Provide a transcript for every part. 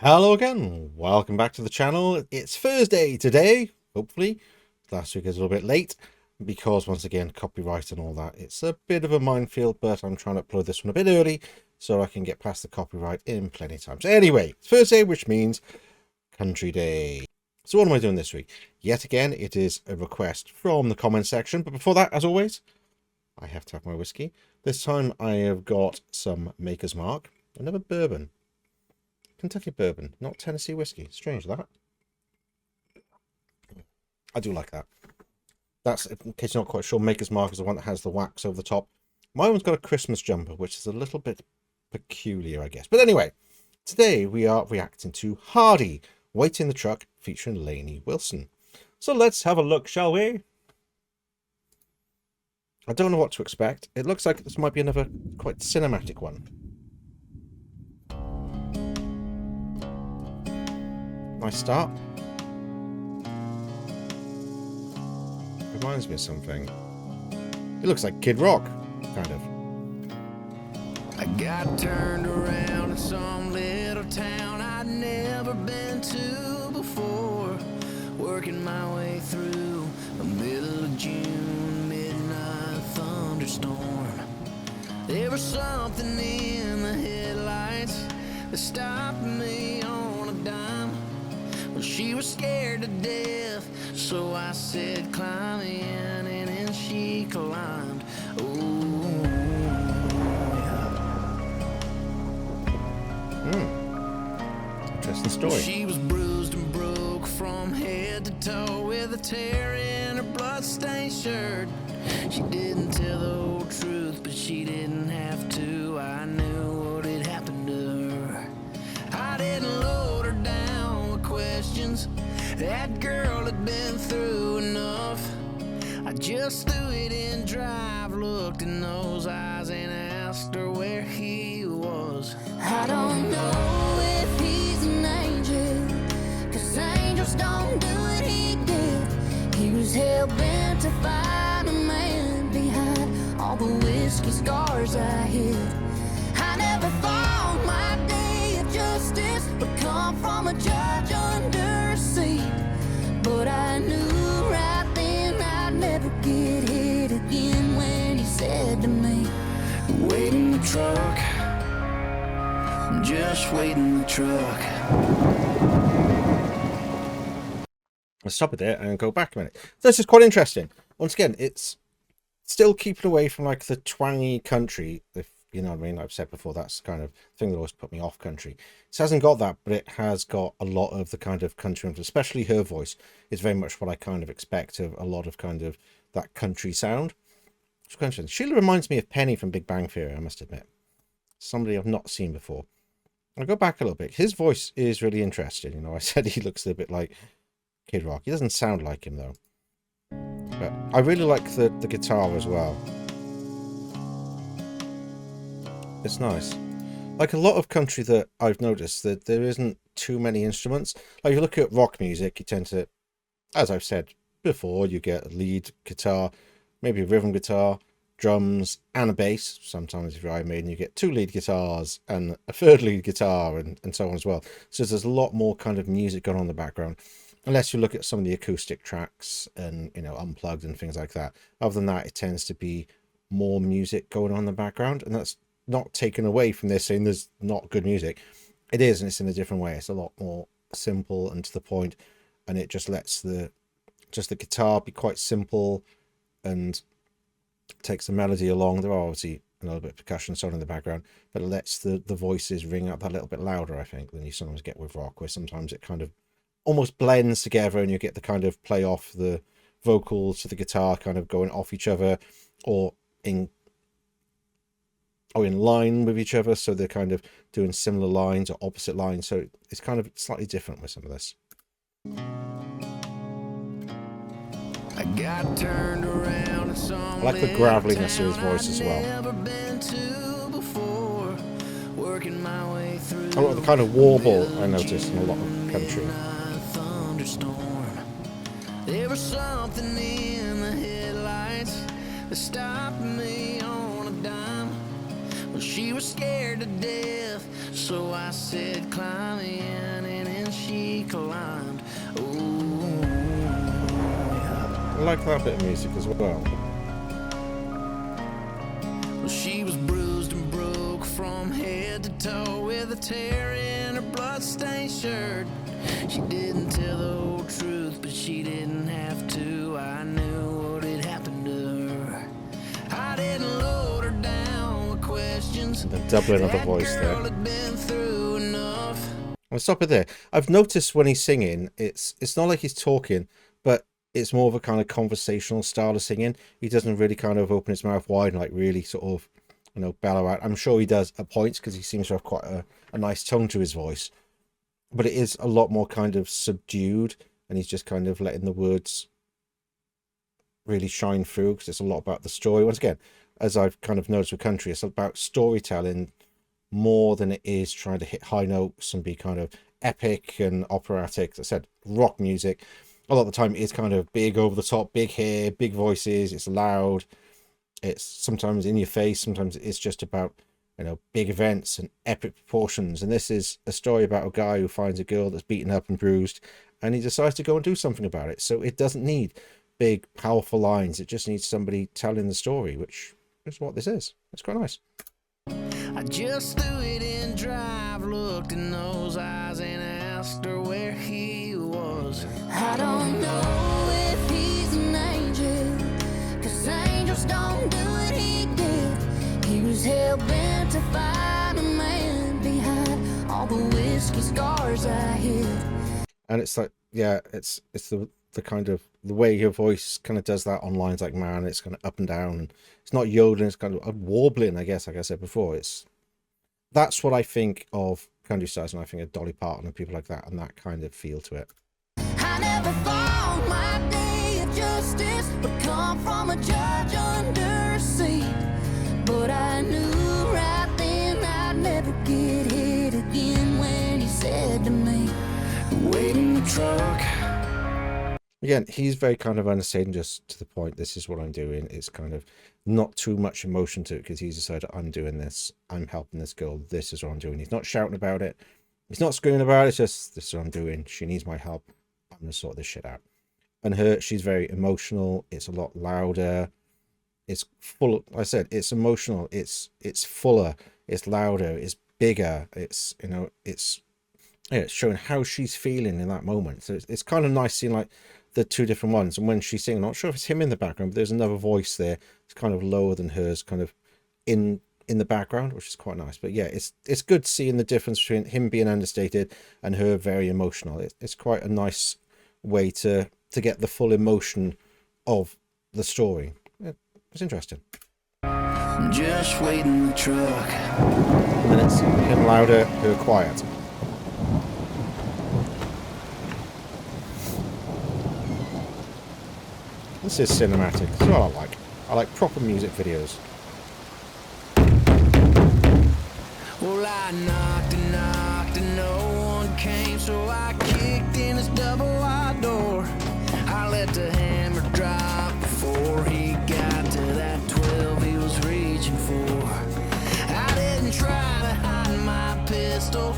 Hello again, welcome back to the channel. It's Thursday today, hopefully. Last week is a little bit late because once again copyright and all that, it's a bit of a minefield, but I'm trying to upload this one a bit early so I can get past the copyright in plenty of time. So anyway, it's Thursday, which means Country Day. So what am I doing this week? Yet again, it is a request from the comment section, but before that, as always, I have to have my whiskey. This time I have got some Maker's Mark, another bourbon. Kentucky bourbon, not Tennessee whiskey. Strange that. I do like that. That's, in case you're not quite sure, Maker's Mark is the one that has the wax over the top. My one's got a Christmas jumper, which is a little bit peculiar, I guess. But anyway, today we are reacting to Hardy, Wait in the Truck, featuring Lainey Wilson. So let's have a look, shall we? I don't know what to expect. It looks like this might be another quite cinematic one. Nice start. Reminds me of something. It looks like Kid Rock, kind of. I got turned around in some little town I'd never been to before, working my way through the middle of June, midnight thunderstorm. There was something in the headlights that stopped me on a dime. Well, she was scared to death, so I said climb in, and then she climbed. Oh, yeah. Interesting story. She was bruised and broke from head to toe with a tear in her bloodstained shirt. She didn't tell the whole truth, but she didn't have to. I knew what had happened to her. I didn't load her down with questions. That girl had been through enough. I just threw it in drive, looked in those eyes and asked her where he was. I don't know if he's an angel, 'cause angels don't do what he did. He was hell-bent to find a man behind all the whiskey scars I hid. I never thought my day of justice would come from a judge under a seat, but I knew right then I'd never get hit again when he said to me, Wait in the truck, just wait in the truck. Let's stop it there and go back a minute. This is quite interesting. Once again, it's still keeping away from like the twangy country, if you know what I mean. I've said before, that's the kind of thing that always put me off country. It hasn't got that, but it has got a lot of the kind of country, especially her voice is very much what I kind of expect of a lot of kind of that country sound. It's quite interesting. Sheila reminds me of Penny from Big Bang Theory, I must admit. Somebody I've not seen before. I'll go back a little bit. His voice is really interesting. You know, I said he looks a bit like Kid Rock. He doesn't sound like him though. But I really like the guitar as well. It's nice. Like a lot of country that I've noticed that there isn't too many instruments. Like if you look at rock music, you tend to, as I've said before, you get a lead guitar, maybe a rhythm guitar, drums, and a bass. Sometimes if you're Iron Maiden, you get two lead guitars and a third lead guitar and so on as well. So there's a lot more kind of music going on in the background. Unless you look at some of the acoustic tracks and, you know, unplugged and things like that. Other than that, it tends to be more music going on in the background. And that's not taken away from this saying there's not good music. It is, and it's in a different way. It's a lot more simple and to the point, and it just lets the guitar be quite simple and takes the melody along. There are obviously a little bit of percussion sound in the background, but it lets the voices ring out that little bit louder, I think, than you sometimes get with rock, where sometimes it kind of almost blends together and you get the kind of play off the vocals to the guitar kind of going off each other or in line with each other, so they're kind of doing similar lines or opposite lines, so it's kind of slightly different with some of this. I got turned around in some I like the graveliness of his voice as well. A lot of the kind of warble I noticed in a lot of country. There was something in the headlights that stopped me on a dime. Well, she was scared to death, so I said climb in, climbed. Ooh, yeah. I like that bit of music as well. Well, she was bruised and broke from head to toe with a tear in her bloodstained shirt. She didn't tell the whole truth, but she didn't have to. I knew what had happened to her. I didn't load her down with questions. The doubling of the voice there. Had been through enough. I'll stop it there. I've noticed when he's singing, it's not like he's talking, but it's more of a kind of conversational style of singing. He doesn't really kind of open his mouth wide and like really sort of, you know, bellow out. I'm sure he does at points because he seems to have quite a nice tone to his voice. But it is a lot more kind of subdued, and he's just kind of letting the words really shine through because it's a lot about the story. Once again, as I've kind of noticed with country, it's about storytelling more than it is trying to hit high notes and be kind of epic and operatic. As I said, rock music, a lot of the time is kind of big over the top, big hair, big voices, it's loud, it's sometimes in your face, sometimes it's just about, you know, big events and epic proportions. And this is a story about a guy who finds a girl that's beaten up and bruised, and he decides to go and do something about it. So it doesn't need big, powerful lines. It just needs somebody telling the story, which is what this is. It's quite nice. I just threw it in drive, looked in those eyes and asked her where he was. I don't know if he's an angel, 'cause angels don't do what he did. He was hell-bent to find a man behind all the whiskey scars I hid. And it's like, yeah, it's the kind of the way your voice kind of does that on lines like man, it's kind of up and down, and it's not yodeling, it's kind of warbling, I guess, like I said before. That's what I think of country stars, and I think of Dolly Parton and people like that, and that kind of feel to it. I never thought my day of justice would come from a judge under a seat, but I knew right then I'd never get hit again when he said to me, Wait in the truck. Again, he's very kind of understated and just to the point. This is what I'm doing. It's kind of not too much emotion to it because he's decided, I'm doing this. I'm helping this girl. This is what I'm doing. He's not shouting about it. He's not screaming about it. It's just, this is what I'm doing. She needs my help. I'm going to sort this shit out. And she's very emotional. It's a lot louder. It's full. Like I said, it's emotional. It's fuller. It's louder. It's bigger. It's, you know, it's showing how she's feeling in that moment. So it's kind of nice seeing like the two different ones. And when she's singing, I'm not sure if it's him in the background, but there's another voice there. It's kind of lower than hers, kind of in the background, which is quite nice. But yeah, it's good seeing the difference between him being understated and her very emotional. It's quite a nice way to get the full emotion of the story. It's interesting. Just wait in the truck. And then it's him louder, her quiet. This is cinematic. That's what I like. I like proper music videos. Well, I knocked and no one came, so I kicked in his double-wide door. I let the hammer drop before he got to that 12 he was reaching for. I didn't try to hide my pistol.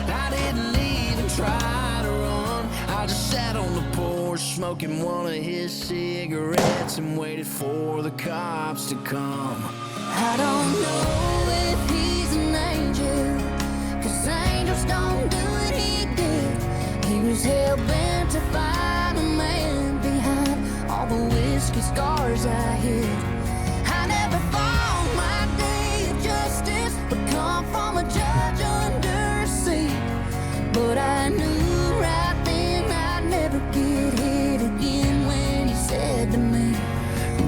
I didn't even try to run. I just sat on the porch smoking one of his cigarettes and waited for the cops to come. I don't know if he's an angel, 'cause angels don't do what he did. He was hell-bent to find a man behind all the whiskey scars I hid. I never thought my day of justice would come from a judge under a seat, but I knew right then I'd never get hit again when he said to me,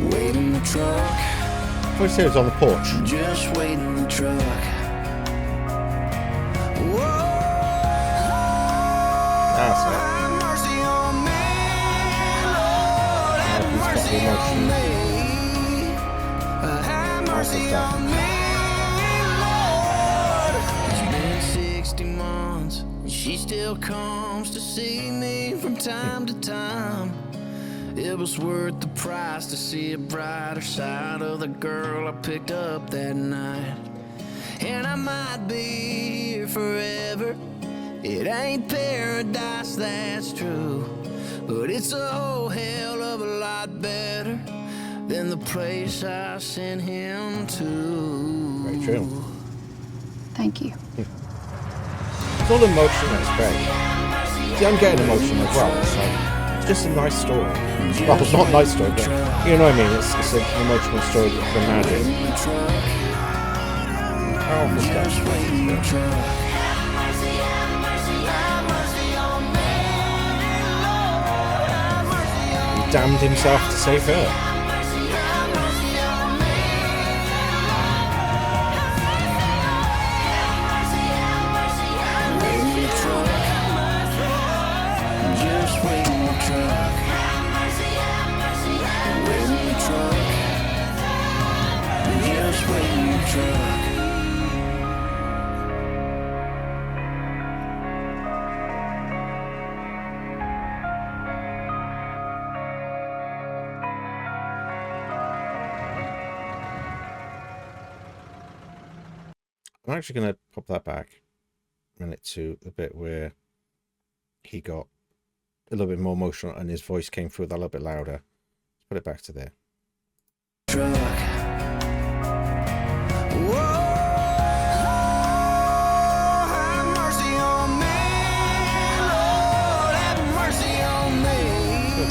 Wait in the truck. I thought he said it was on the porch. Just wait in the truck. Whoa, That's it. have mercy on me, Lord, have he's got the mercy on emotion. me. Have mercy that. on me, Lord. It's been 60 months, and she still comes to see me from time to time. It was worth the price to see a brighter side of the girl I picked up that night. And I might be here forever It ain't paradise, that's true, but it's a whole hell of a lot better than the place I sent him to. Very true. Thank you. It's all emotional, it's great. See, I'm getting emotional as well. It's like, it's just a nice story. Well, it's not a nice story, but you know what I mean? It's an emotional story that can imagine. Powerful stuff. He damned himself to save her. I'm actually going to pop that back a minute to the bit where he got a little bit more emotional and his voice came through that a little bit louder. Let's put it back to there.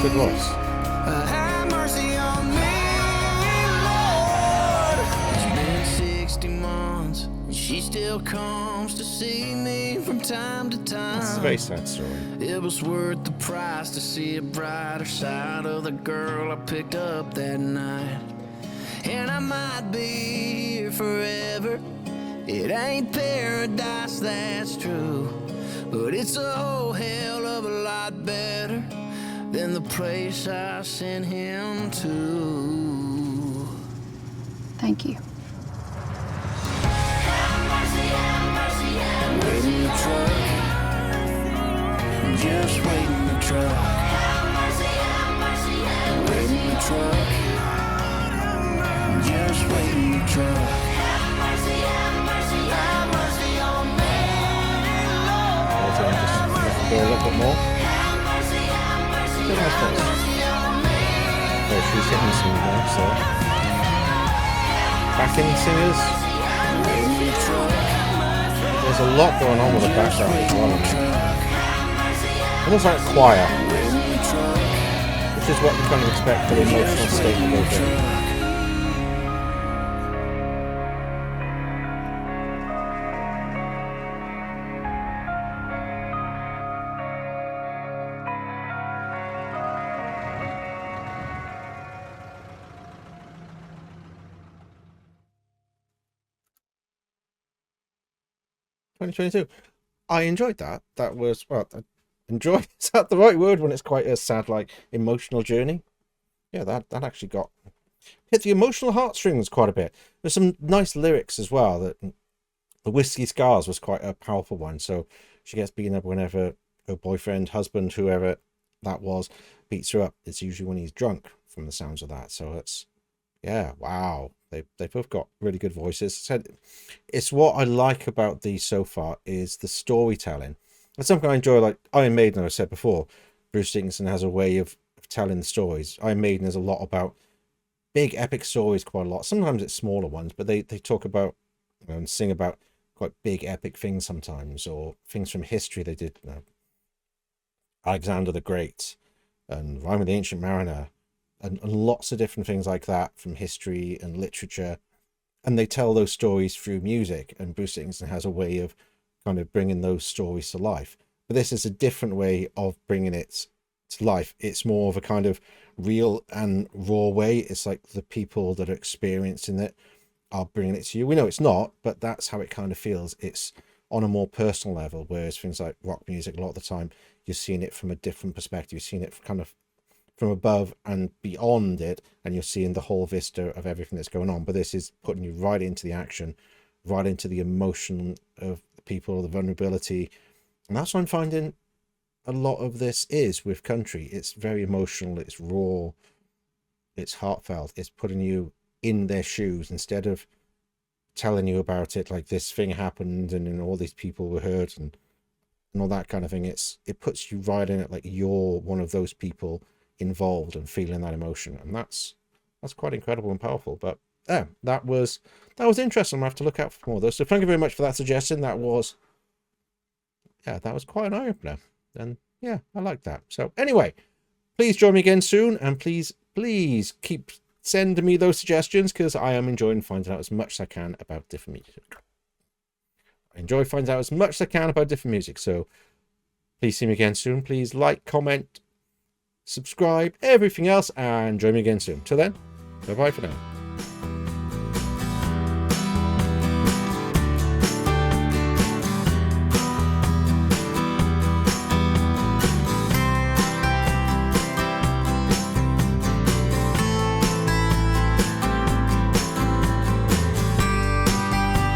Good voice. Have mercy on me, Lord. It's been 60 months and she still comes to see me from time to time. It's a very sad story. It was worth the price to see a brighter side of the girl I picked up that night. And I might be here forever. It ain't paradise, that's true, but it's a whole hell of a lot better than the place I sent him to. Thank you. Wait in the truck, just wait in the truck. Wait in the truck, just wait in the truck. Also, just let it go a little bit more. Good nice voice. Oh, she's hitting some notes there. Backing singers. There's a lot going on with the background as well. Almost like a choir, which is what you kind of expect for the emotional state of those things. 2022. I enjoyed that. That was, well, enjoy, is that the right word when it's quite a sad, like, emotional journey? Yeah, that actually hit the emotional heartstrings quite a bit. There's some nice lyrics as well. That the Whiskey Scars was quite a powerful one. So she gets beaten up whenever her boyfriend, husband, whoever that was, beats her up. It's usually when he's drunk, from the sounds of that. So it's, yeah, wow. They both got really good voices. It's what I like about these so far is the storytelling. It's something I enjoy. Like Iron Maiden, I said before, Bruce Dickinson has a way of telling the stories. Iron Maiden is a lot about big epic stories, quite a lot. Sometimes it's smaller ones, but they talk about and sing about quite big epic things sometimes, or things from history. They did Alexander the Great and Rhyme of the Ancient Mariner, and lots of different things like that from history and literature, and they tell those stories through music, and Bruce Dickinson has a way of kind of bringing those stories to life. But this is a different way of bringing it to life. It's more of a kind of real and raw way. It's like the people that are experiencing it are bringing it to you. We know it's not, but that's how it kind of feels. It's on a more personal level, whereas things like rock music, a lot of the time you're seeing it from a different perspective. You're seeing it kind of from above and beyond it, and you're seeing the whole vista of everything that's going on. But this is putting you right into the action, right into the emotion of the people, the vulnerability. And that's what I'm finding a lot of this is with country. It's very emotional, it's raw, it's heartfelt, it's putting you in their shoes instead of telling you about it like this thing happened and all these people were hurt and and all that kind of thing. It puts you right in it, like you're one of those people involved and feeling that emotion, and that's quite incredible and powerful. But yeah, that was interesting. I have to look out for more of those. So thank you very much for that suggestion. That was quite an eye opener, and yeah, I like that. So anyway, please join me again soon, and please keep sending me those suggestions, because I am enjoying finding out as much as I can about different music. I enjoy finding out as much as I can about different music. So please see me again soon. Please like, comment, subscribe, everything else, and join me again soon. Till then, bye bye for now.